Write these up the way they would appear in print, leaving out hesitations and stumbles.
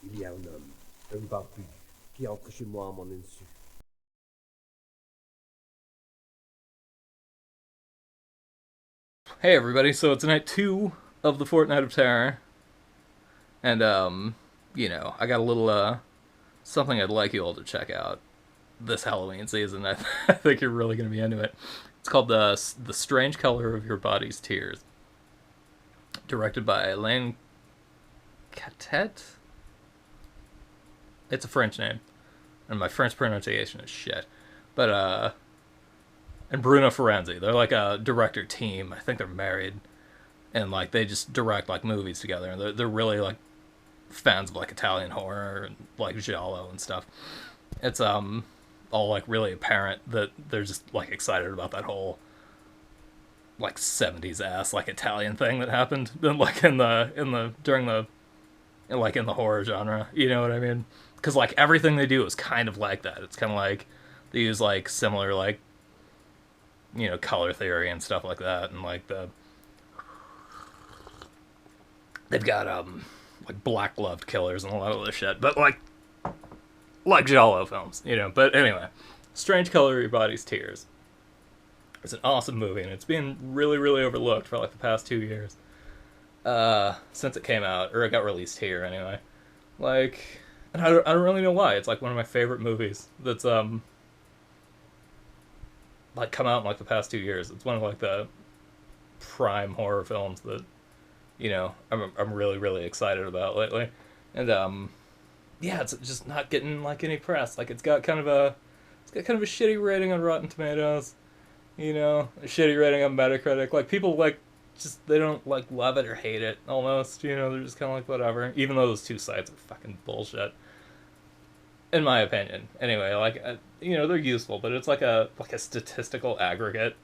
Il y a un barbu, qui entre chez moi à mon insu. Hey everybody, so it's night 2 of the Fortnight of Terror, and I got a little something I'd like you all to check out this Halloween season. I think you're really going to be into it. It's called the Strange Color of Your Body's Tears, directed by Elaine Catet. It's a French name, and my French pronunciation is shit. But and Bruno Ferenzi, they're like a director team. I think they're married, and like they just direct like movies together. And they're really like fans of like Italian horror and like giallo and stuff. It's all like really apparent that they're just like excited about that whole like 70s ass like Italian thing that happened like in the during the like in the horror genre. You know what I mean? Because like everything they do is kind of like that. It's kind of like they use like similar like color theory and stuff like that, and like they've got like black gloved killers and a lot of this shit, but like giallo films, you know. But anyway, Strange Color of Your Body's Tears. It's an awesome movie, and it's been really, really overlooked for like the past 2 years. Since it came out, or it got released here anyway. Like, and I don't really know why. It's like one of my favorite movies that's like come out in like the past 2 years. It's one of like the prime horror films that I'm really, really excited about lately. And yeah, it's just not getting like any press. Like it's got kind of a shitty rating on Rotten Tomatoes. A shitty rating on Metacritic. Like people like just they don't like love it or hate it almost. They're just kind of like whatever. Even though those two sites are fucking bullshit, in my opinion. Anyway, like they're useful, but it's like a statistical aggregate,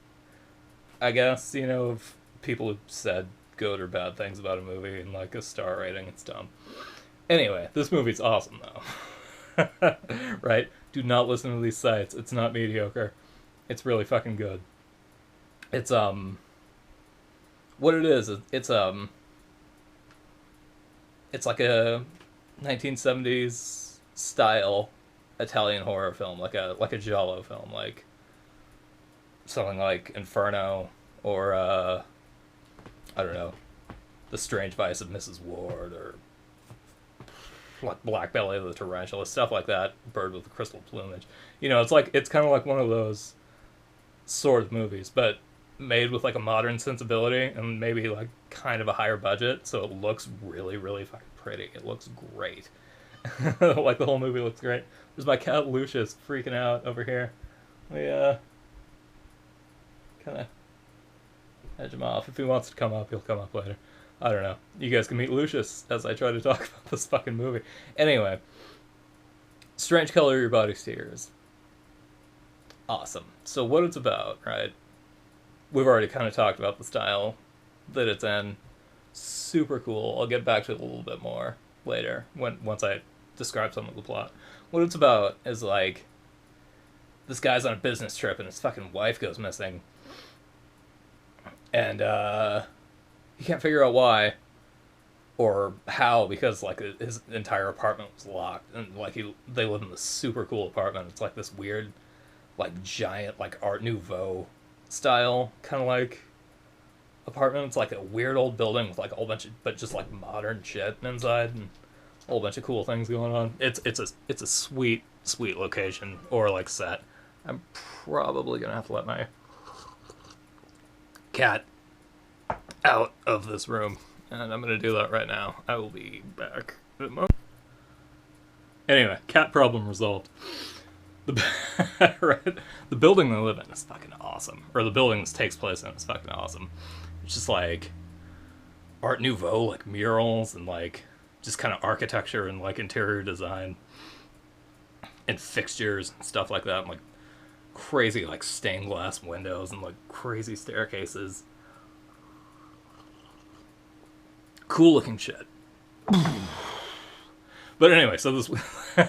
I guess. Of people who said good or bad things about a movie and like a star rating. It's dumb. Anyway, this movie's awesome though. Right? Do not listen to these sites. It's not mediocre. It's really fucking good. It's what it is, it's like a 1970s style Italian horror film, like a giallo film, like something like Inferno or I don't know, The Strange Vice of Mrs. Ward, or like Black Belly of the Tarantula, stuff like that. Bird with the Crystal Plumage. It's kind of like one of those sort of movies, but made with like a modern sensibility and maybe like kind of a higher budget, so it looks really, really fucking pretty. It looks great. Like the whole movie looks great. There's my cat Lucius freaking out over here. We kind of edge him off. If he wants to come up, he'll come up later. I don't know. You guys can meet Lucius as I try to talk about this fucking movie. Anyway, Strange Color of Your Body's Tears. Awesome. So what it's about, right? We've already kind of talked about the style that it's in. Super cool. I'll get back to it a little bit more later once I describe some of the plot. What it's about is like this guy's on a business trip and his fucking wife goes missing, and he can't figure out why or how, because like his entire apartment was locked, and like they live in this super cool apartment. It's like this weird, like giant, like Art Nouveau style kind of like apartment. It's like a weird old building with like a whole bunch of, but just like modern shit inside and a whole bunch of cool things going on. It's a sweet location or like set. I'm probably gonna have to let my cat out of this room, and I'm gonna do that right now. I will be back in a moment. Anyway, cat problem resolved. The right, the building they live in is fucking awesome, or the building this takes place in is fucking awesome. It's just like Art Nouveau, like murals and like just kind of architecture and like interior design and fixtures and stuff like that, and like crazy like stained glass windows and like crazy staircases. Cool looking shit. But anyway, so this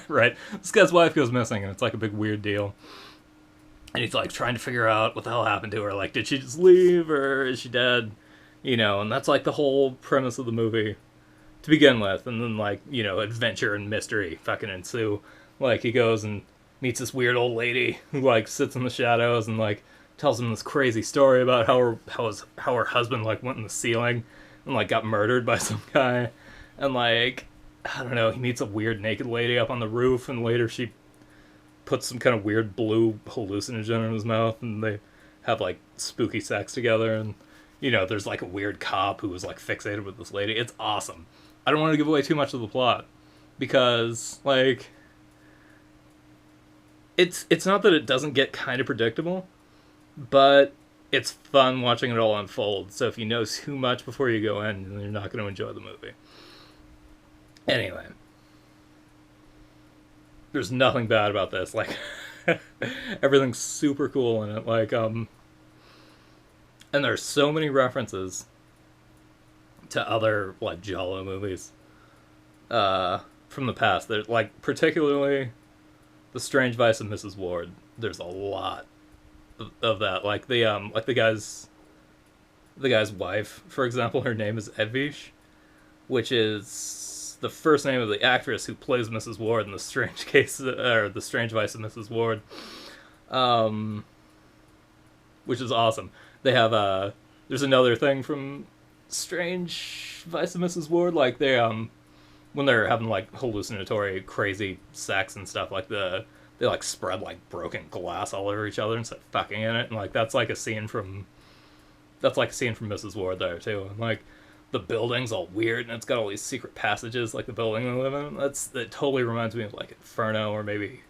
right, this guy's wife goes missing, and it's like a big weird deal. And he's like trying to figure out what the hell happened to her. Like, did she just leave or is she dead? And that's like the whole premise of the movie. to begin with, and then like adventure and mystery fucking ensue. Like he goes and meets this weird old lady who like sits in the shadows and like tells him this crazy story about how her husband like went in the ceiling and like got murdered by some guy, and like I don't know, he meets a weird naked lady up on the roof, and later she puts some kind of weird blue hallucinogen in his mouth, and they have like spooky sex together, and there's like a weird cop who was like fixated with this lady. It's awesome. I don't want to give away too much of the plot because like it's not that it doesn't get kind of predictable, but it's fun watching it all unfold. So if you know too much before you go in, then you're not going to enjoy the movie. Anyway, there's nothing bad about this. Like everything's super cool in it. Like and there's so many references to other like Giallo movies from the past. There's like particularly The Strange Vice of Mrs. Ward. There's a lot of that. Like the guy's wife, for example, her name is Edvish, which is the first name of the actress who plays Mrs. Ward in The Strange Vice of Mrs. Ward, which is awesome. They have there's another thing from Strange Vice of Mrs. Ward, like they when they're having like hallucinatory crazy sex and stuff, like they like spread like broken glass all over each other and start fucking in it, and like that's like a scene from Mrs. Ward there too. And like the building's all weird and it's got all these secret passages, like the building they live in. That totally reminds me of like Inferno or maybe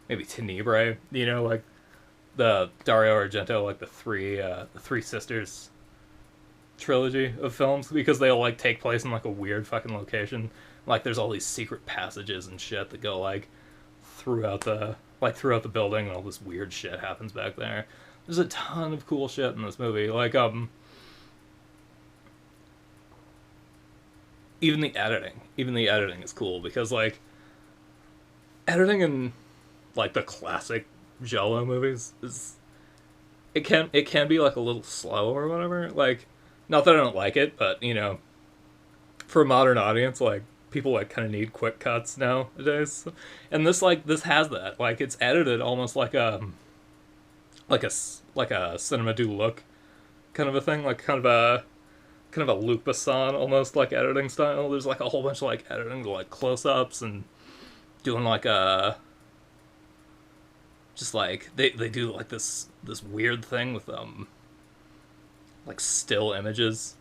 Tenebrae, like the Dario Argento, like the three sisters trilogy of films, because they all like take place in like a weird fucking location. Like there's all these secret passages and shit that go like throughout the building, and all this weird shit happens back there. There's a ton of cool shit in this movie. Like even the editing is cool, because like editing in like the classic Giallo movies it can be like a little slow or whatever. Like, not that I don't like it, but for a modern audience, like people like kind of need quick cuts nowadays, and this has that. Like it's edited almost like a cinema do look kind of a thing, like kind of a Luc Besson almost like editing style. There's like a whole bunch of like editing to like close-ups and doing like just like they do like this weird thing with like still images,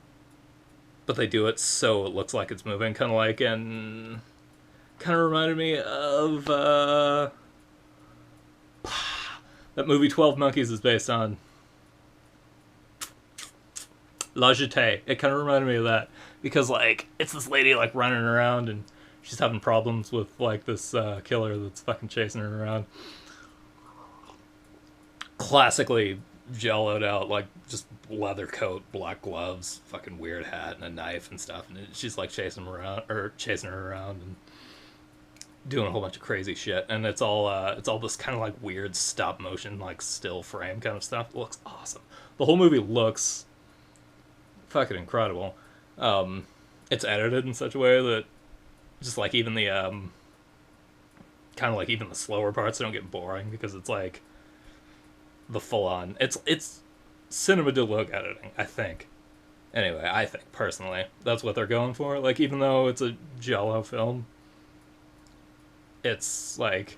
but they do it so it looks like it's moving, kind of reminded me of that movie 12 Monkeys is based on. La Jetée. It kind of reminded me of that, because like it's this lady like running around and she's having problems with like this killer that's fucking chasing her around. Classically Giallo'd out, like just leather coat, black gloves, fucking weird hat, and a knife and stuff, and she's like chasing her around and doing a whole bunch of crazy shit, and it's all this kind of like weird stop motion, like still frame kind of stuff. It looks awesome. The whole movie looks fucking incredible. It's edited in such a way that just like even the kind of like even the slower parts don't get boring, because it's like the full on it's cinema de look editing, I think. Anyway, I think personally that's what they're going for. Like even though it's a Giallo film, it's like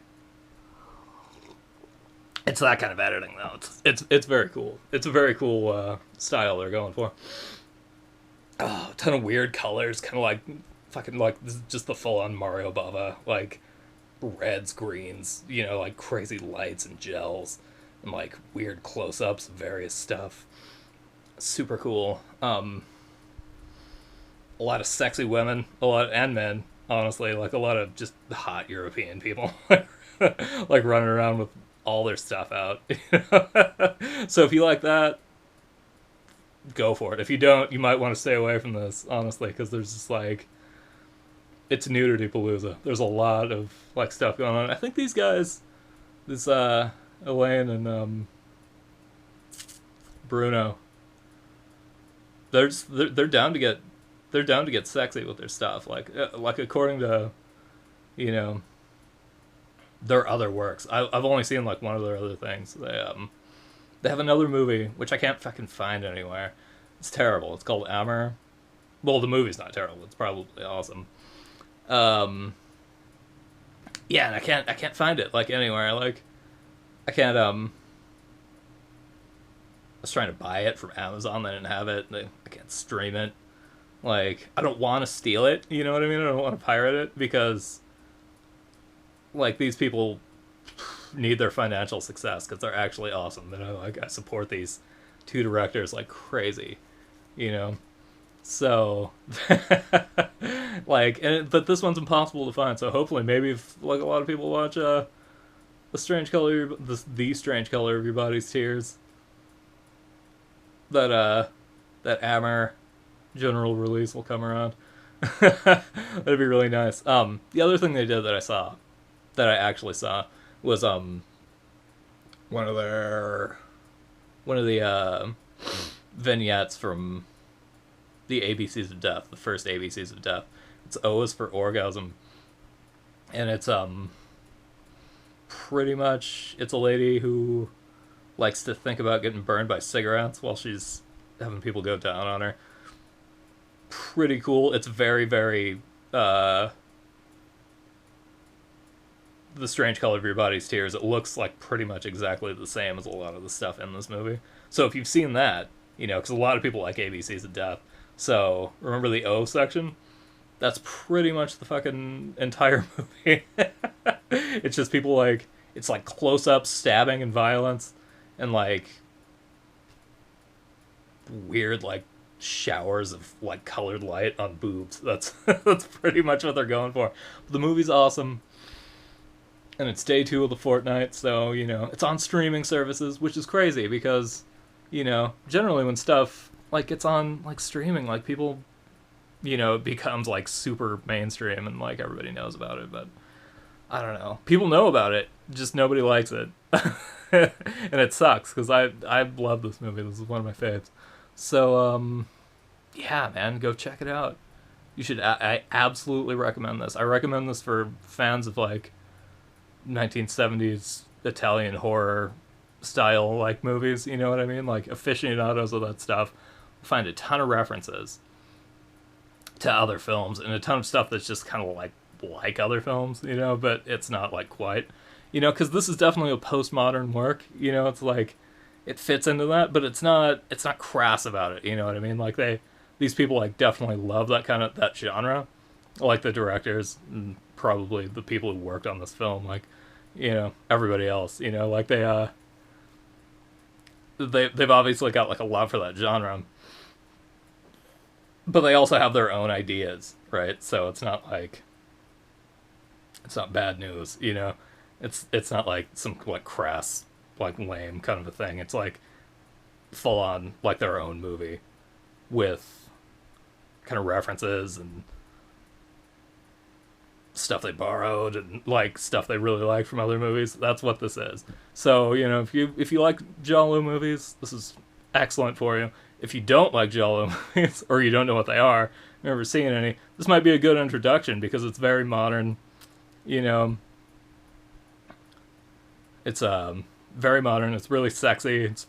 it's that kind of editing though. It's very cool. It's a very cool style they're going for. Oh, a ton of weird colors, kind of like fucking like this is just the full on Mario Bava, like reds, greens, like crazy lights and gels, and like weird close ups of various stuff. Super cool. A lot of sexy women, and men, honestly, like a lot of just hot European people, like running around with all their stuff out. So if you like that, go for it. If you don't, you might want to stay away from this, honestly, because there's just like it's nudity palooza. There's a lot of like stuff going on. I think these guys, this Elaine and Bruno, they're down to get they're down to get sexy with their stuff. Like according to, you know, their other works. I've only seen like one of their other things. They have another movie which I can't fucking find anywhere. It's terrible. It's called Amer. Well, the movie's not terrible. It's probably awesome. Yeah, and I can't find it like anywhere. Like I can't I was trying to buy it from Amazon. They didn't have it. I can't stream it. Like I don't want to steal it. You know what I mean? I don't want to pirate it because like these people need their financial success because they're actually awesome. And I support these two directors like crazy, you know. So, like, but this one's impossible to find. So hopefully, maybe if like a lot of people watch the Strange Color, the Strange Color of Your Body's Tears, that Amer general release will come around. That'd be really nice. The other thing they did that I actually saw, was one of the vignettes from the ABCs of Death, the first ABCs of Death. It's O is for orgasm, and it's pretty much it's a lady who likes to think about getting burned by cigarettes while she's having people go down on her. Pretty cool. It's very, very The Strange Color of Your Body's Tears. It looks like pretty much exactly the same as a lot of the stuff in this movie. So if you've seen that, you know, because a lot of people like ABCs of Death. So remember the O section? That's pretty much the fucking entire movie. It's just people like, it's like close-up stabbing and violence and like weird like showers of like colored light on boobs. That's pretty much what they're going for. But the movie's awesome. And it's day 2 of the Fortnight, so, you know, it's on streaming services, which is crazy because, you know, generally when stuff, like, gets on, like, streaming, like, people, you know, it becomes, like, super mainstream and, like, everybody knows about it, but I don't know. People know about it, just nobody likes it. And it sucks, because I love this movie. This is one of my faves. So, yeah, man, go check it out. You should, I absolutely recommend this. I recommend this for fans of, like, 1970s Italian horror style like movies, you know what I mean? Like aficionados of that stuff find a ton of references to other films and a ton of stuff that's just kind of like other films, you know, but it's not like quite, you know, because this is definitely a postmodern work, you know. It's like it fits into that, but it's not crass about it, you know what I mean? Like these people like definitely love that genre, like the directors and probably the people who worked on this film, like, you know, everybody else, you know, like they've obviously got like a love for that genre, but they also have their own ideas, right? So it's not bad news, you know. It's not like some like crass, like lame kind of a thing. It's like full on like their own movie with kind of references and stuff they borrowed and like stuff they really like from other movies. That's what this is. So, you know, if you like Giallo movies, this is excellent for you. If you don't like Giallo movies or you don't know what they are, never seen any, this might be a good introduction because it's very modern. You know, it's very modern. It's really sexy. It's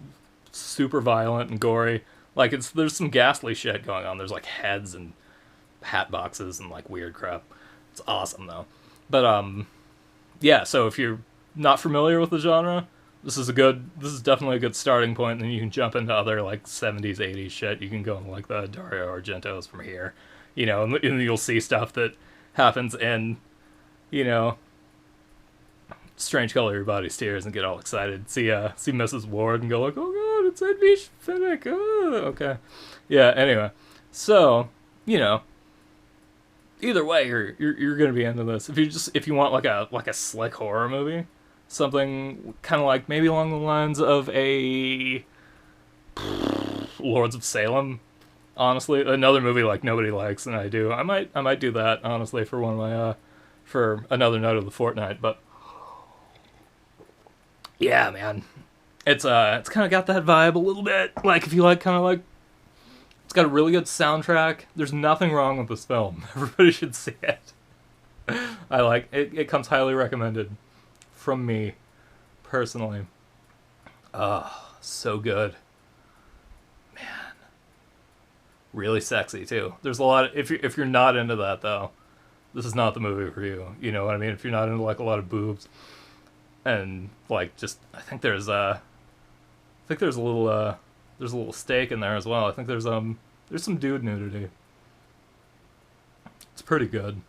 super violent and gory. Like there's some ghastly shit going on. There's like heads and hat boxes and like weird crap. It's awesome though. But yeah, so if you're not familiar with the genre, this is definitely a good starting point, and then you can jump into other like 70s, 80s shit. You can go in like the Dario Argentos from here, you know, and you'll see stuff that happens in, you know, Strange Color of Your Body's Tears and get all excited. See Mrs. Ward and go like, oh god, it's Edwige Fenwick. Oh, okay. Yeah, anyway. So, you know, either way, you're gonna be into this. If you want like a slick horror movie, something kind of like maybe along the lines of a Lords of Salem. Honestly, another movie like nobody likes and I do. I might do that honestly for one of my for another night of the Fortnight. But yeah, man, it's kind of got that vibe a little bit. Like if you like kind of like It's got a really good soundtrack. There's nothing wrong with this film. Everybody should see it. I like it. It comes highly recommended from me, personally. So good. Man. Really sexy, too. There's a lot of, if you're not into that, though, this is not the movie for you. You know what I mean? If you're not into, like, a lot of boobs and, like, just, I think there's a little steak in there as well. I think there's some dude nudity. It's pretty good.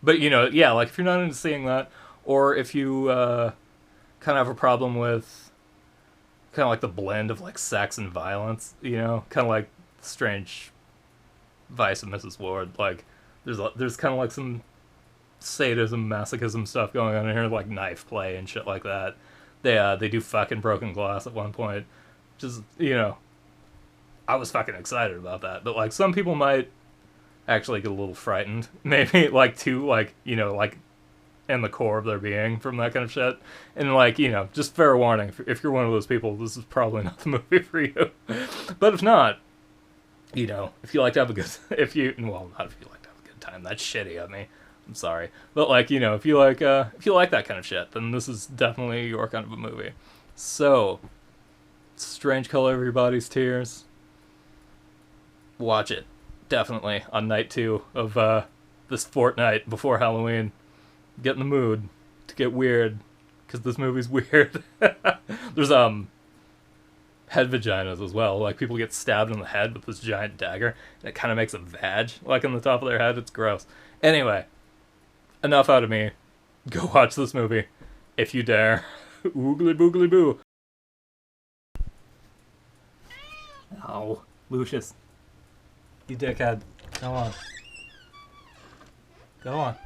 But, you know, yeah, like, if you're not into seeing that, or if you kind of have a problem with kind of like the blend of, like, sex and violence, you know, kind of like Strange Vice of Mrs. Ward, like, there's kind of like some sadism, masochism stuff going on in here, like knife play and shit like that. They do fucking broken glass at one point. Just, you know, I was fucking excited about that. But, like, some people might actually get a little frightened. Maybe, like, too, like, you know, like, in the core of their being from that kind of shit. And, like, you know, just fair warning, if you're one of those people, this is probably not the movie for you. But if not, you know, if you like to have a good... not if you like to have a good time. That's shitty of me. I'm sorry. But, like, you know, if you like that kind of shit, then this is definitely your kind of a movie. So, Strange Color of Your Body's Tears. Watch it. Definitely. On night 2 of this fortnight before Halloween. Get in the mood to get weird. Because this movie's weird. There's, head vaginas as well. Like, people get stabbed in the head with this giant dagger. And it kind of makes a vag, like, on the top of their head. It's gross. Anyway. Enough out of me. Go watch this movie. If you dare. Oogly boogly boo. Oh, Lucius. You dickhead. Go on. Go on.